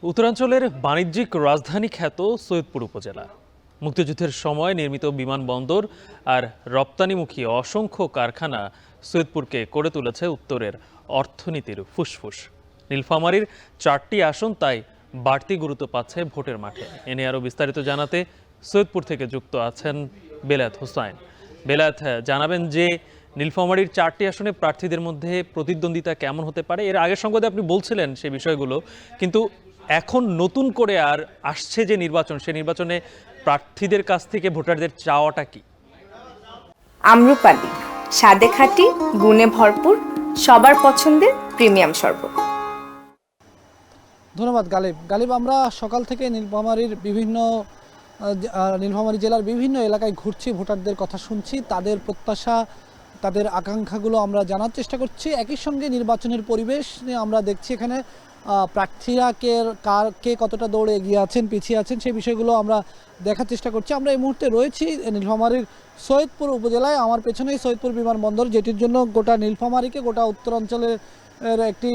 উত্তরাঞ্চলের বাণিজ্যিক রাজধানী খ্যাত সৈয়দপুর উপজেলা মুক্তিযুদ্ধের সময় নির্মিত বিমানবন্দর আর রপ্তানিমুখী অসংখ্য কারখানা সৈয়দপুরকে করে তুলেছে উত্তরের অর্থনীতির ফুসফুস। নীলফামারীর 4টি আসন তাই বাড়তি গুরুত্ব পাচ্ছে ভোটের মাঠে। এ নিয়ে আরও বিস্তারিত জানাতে সৈয়দপুর থেকে যুক্ত আছেন বেলায়েত হোসাইন। বেলায়েত, জানাবেন যে নীলফামারীর 4টি আসনে প্রার্থীদের মধ্যে প্রতিদ্বন্দ্বিতা কেমন হতে পারে? এর আগের সংবাদে আপনি বলছিলেন সেই বিষয়গুলো, কিন্তু এখন নতুন করে আর আসছে যে নির্বাচন, সেই নির্বাচনে প্রার্থীদের কাছ থেকে ভোটারদের চাওয়াটা কি? আম্রপালি, স্বাদে খাঁটি, গুণে ভরপুর, সবার পছন্দের প্রিমিয়াম শরবত। ধন্যবাদ গালিব। আমরা সকাল থেকে নীলফামারী জেলার বিভিন্ন এলাকায় ঘুরছি, ভোটারদের কথা শুনছি, তাদের প্রত্যাশা, তাদের আকাঙ্ক্ষাগুলো আমরা জানার চেষ্টা করছি। একই সঙ্গে নির্বাচনের পরিবেশ নিয়ে আমরা দেখছি এখানে প্রার্থীরা কে কতটা দৌড়ে এগিয়ে আছেন, পিছিয়ে আছেন, সেই বিষয়গুলো আমরা দেখার চেষ্টা করছি। আমরা এই মুহূর্তে রয়েছি নীলফামারীর সৈয়দপুর উপজেলায়। আমার পেছনেই সৈয়দপুর বিমানবন্দর, যেটির জন্য গোটা নীলফামারীকে, গোটা উত্তরাঞ্চলের একটি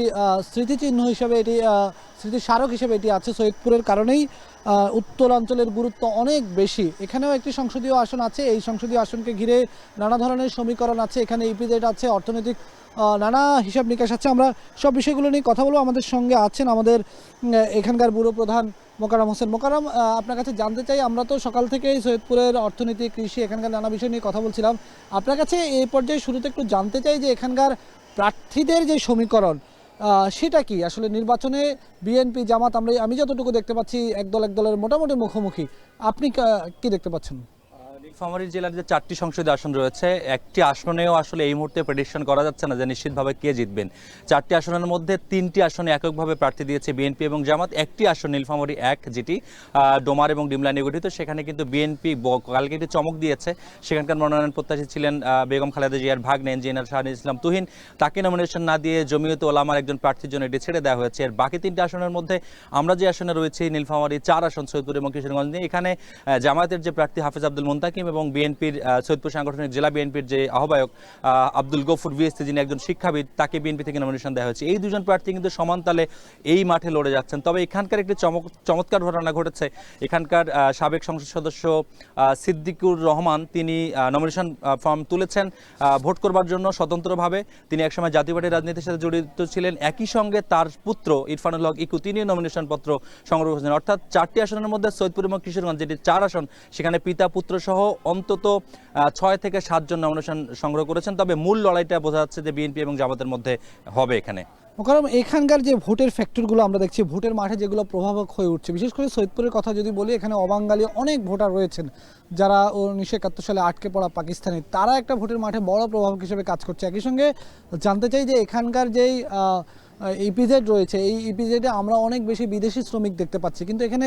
স্মৃতিচিহ্ন হিসেবে, এটি স্মৃতিস্মারক হিসেবে এটি আছে। সৈয়দপুরের কারণেই উত্তরাঞ্চলের গুরুত্ব অনেক বেশি। এখানেও একটি সংসদীয় আসন আছে। এই সংসদীয় আসনকে ঘিরে নানা ধরনের সমীকরণ আছে। এখানে ইপিজেড আছে, অর্থনৈতিক নানা হিসাব নিকাশ আছে। আমরা সব বিষয়গুলো নিয়ে কথা বলবো। আমাদের সঙ্গে আছেন আমাদের এখানকার ব্যুরো প্রধান মোকাররম হোসেন। মোকাররম, আপনার কাছে জানতে চাই, আমরা তো সকাল থেকেই সৈয়দপুরের অর্থনীতি, কৃষি, এখানকার নানা বিষয় নিয়ে কথা বলছিলাম। আপনার কাছে এই পর্যায়ে শুরুতে একটু জানতে চাই যে এখানকার প্রার্থীদের যে সমীকরণ, সেটা কি আসলে নির্বাচনে বিএনপি, জামাত, আমি যতটুকু দেখতে পাচ্ছি এক দলের মোটামুটি মুখোমুখি। আপনি কি দেখতে পাচ্ছেন? নীলফামারী জেলার যে 4টি সংসদীয় আসন রয়েছে, একটি আসনেও আসলে এই মুহূর্তে প্রেডিকশন করা যাচ্ছে না যে নিশ্চিতভাবে কে জিতবেন। 4টি আসনের মধ্যে 3টি আসনে এককভাবে প্রার্থী দিয়েছে বিএনপি এবং জামাত। একটি আসন নীলফামারী 1, যেটি ডোমার এবং ডিমলা নিয়ে গঠিত, সেখানে কিন্তু বিএনপি কালকে একটি চমক দিয়েছে। সেখানকার মনোনয়ন প্রত্যাশী ছিলেন বেগম খালেদা জিয়ার ভাগ্নে ইঞ্জিনিয়ার শাহরিয়ার ইসলাম তুহিন। তাকে নমিনেশন না দিয়ে জমিয়তে ওলামার একজন প্রার্থীর জন্য এটি ছেড়ে দেওয়া হয়েছে। এর বাকি 3টি আসনের মধ্যে আমরা যে আসনে রয়েছি নীলফামারী 4 আসন, সৈয়দপুর এবং কিশোরগঞ্জ নিয়ে, এখানে জামায়াতের যে প্রার্থী হাফেজ আব্দুল মুন্তাকিম এবং বিএনপির সৈয়দপুর সাংগঠনিক জেলা বিএনপির যে আহ্বায়ক আব্দুল গফুর ভিএসসি, যিনি একজন শিক্ষাবিদ, তাকে বিএনপি থেকে নমিনেশন দেওয়া হয়েছে। এই দুজন প্রার্থী কিন্তু সমান তালে এই মাঠে লড়ে যাচ্ছেন। তবে এখানকার একটি চমৎকার ঘটনা ঘটেছে। এখানকার সাবেক সংসদ সদস্য সিদ্দিকুর রহমান, তিনি নমিনেশন ফর্ম তুলেছেন ভোট করবার জন্য স্বতন্ত্রভাবে। তিনি একসময় জাতীয় পার্টির রাজনীতির সাথে জড়িত ছিলেন। একই সঙ্গে তার পুত্র ইরফানুল হক ইকু, তিনি নমিনেশন পত্র সংগ্রহ করেছেন। অর্থাৎ 4টি আসনের মধ্যে সৈয়দপুর এবং কিশোরগঞ্জ, যেটি 4 আসন, সেখানে পিতা পুত্র সহ অন্তত 6 থেকে 7 জন নমিনেশন সংগ্রহ করেছেন। তবে মূল লড়াইটা বোঝা যাচ্ছে যে বিএনপি এবং জামাতের মধ্যে হবে এখানে। কারণ এখানকার যে ভোটের ফ্যাক্টরগুলো আমরা দেখছি, ভোটের মাঠে যেগুলো প্রভাবক হয়ে উঠছে, বিশেষ করে সৈয়দপুরের কথা যদি বলি, এখানে অবাঙালি অনেক ভোটার রয়েছেন যারা 1971 সালে আটকে পড়া পাকিস্তানি, তারা একটা ভোটের মাঠে বড় প্রভাবক হিসেবে কাজ করছে। একই সঙ্গে জানতে চাই যে এখানকার যেই ইপিজেড রয়েছে, এই ইপিজেডে আমরা অনেক বেশি বিদেশি শ্রমিক দেখতে পাচ্ছি, কিন্তু এখানে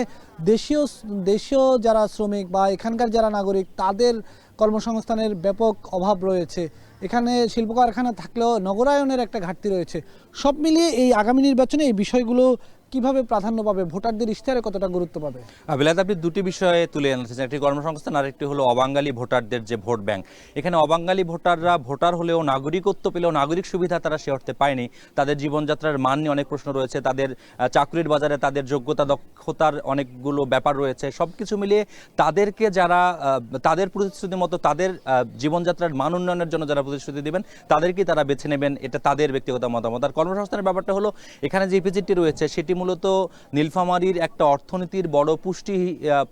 দেশীয় যারা শ্রমিক বা এখানকার যারা নাগরিক, তাদের কর্মসংস্থানের ব্যাপক অভাব রয়েছে। এখানে শিল্প কারখানা থাকলেও নগরায়নের একটা ঘাটতি রয়েছে। সব মিলিয়ে এই আগামী নির্বাচনে এই বিষয়গুলো কিভাবে প্রাধান্য পাবে, ভোটারদের ইশতেহারে কতটা গুরুত্ব পাবে? বিলাত, আপনি দুটি বিষয়ে তুলে এনেছেন, একটি কর্মসংস্থান আর একটি হলো অবাঙালি ভোটারদের যে ভোট ব্যাংক। এখানে অবাঙালি ভোটাররা ভোটার হলেও, নাগরিকত্ব পেলেও নাগরিক সুবিধা তারা সে অর্থে পায়নি। তাদের জীবনযাত্রার মান নিয়ে অনেক প্রশ্ন রয়েছে, তাদের চাকরির বাজারে তাদের যোগ্যতা দক্ষতার অনেকগুলো ব্যাপার রয়েছে। সব কিছু মিলিয়ে তাদেরকে যারা তাদের প্রতিশ্রুতি মতো তাদের জীবনযাত্রার মান উন্নয়নের জন্য যারা প্রতিশ্রুতি দেবেন, তাদেরকে তারা বেছে নেবেন, এটা তাদের ব্যক্তিগত মতামত। আর কর্মসংস্থানের ব্যাপারটা হলো, এখানে যে ইপিজেডটি রয়েছে সেটি মূলত নীলফামারীর একটা অর্থনীতির বড়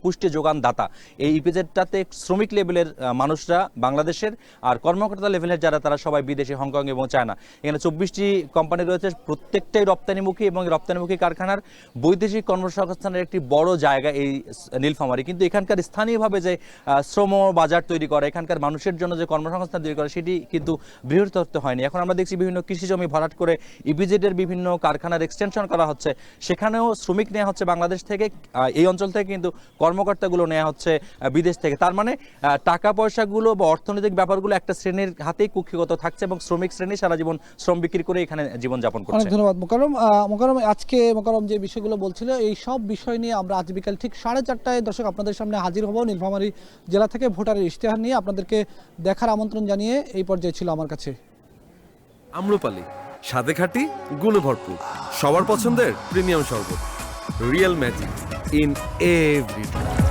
পুষ্টি যোগান দাতা। এই ইপিজেডটাতে শ্রমিক লেভেলের মানুষরা বাংলাদেশের, আর কর্মকর্তা লেভেলের যারা, তারা সবাই বিদেশি, হংকং এবং চায়না। এখানে 24টি কোম্পানি রয়েছে, প্রত্যেকটাই রপ্তানিমুখী, এবং রপ্তানিমুখী কারখানার বৈদেশিক কর্মসংস্থানের একটি বড় জায়গা এই নীলফামারী। কিন্তু এখানকার স্থানীয়ভাবে যে শ্রম বাজার তৈরি করে, এখানকার মানুষের জন্য যে কর্মসংস্থান তৈরি করে, সেটি কিন্তু বৃহত্তর হয়নি। এখন আমরা দেখছি বিভিন্ন কৃষি জমি ভরাট করে ইপিজেডের বিভিন্ন কারখানার এক্সটেনশন করা হচ্ছে, সেখানেও শ্রমিক নেওয়া হচ্ছে বাংলাদেশ থেকে, এই অঞ্চল থেকে, কিন্তু কর্মকর্তাগুলো নেওয়া হচ্ছে বিদেশ থেকে। তার মানে টাকা পয়সাগুলো বা অর্থনৈতিক ব্যাপারগুলো একটা শ্রেণীর হাতেই কুক্ষিগত থাকছে, এবং শ্রমিক শ্রেণী সারা জীবন শ্রম বিক্রি করে এখানে জীবনযাপন করছে। অনেক ধন্যবাদ মোকাররম। আজকে মোকাররম যে বিষয়গুলো বলছিল, এই সব বিষয় নিয়ে আমরা আজ বিকাল ঠিক 4:30টায় দর্শক আপনাদের সামনে হাজির হব। নীলফামারী জেলা থেকে ভোটারের ইশতেহার নিয়ে আপনাদেরকে দেখার আমন্ত্রণ জানিয়ে এই পর্যায়ে ছিল আমার কাছে আম্রপালি, স্বাদে খাঁটি, গুণে ভরপুর, সবার পছন্দের প্রিমিয়াম শরবত। real magic in every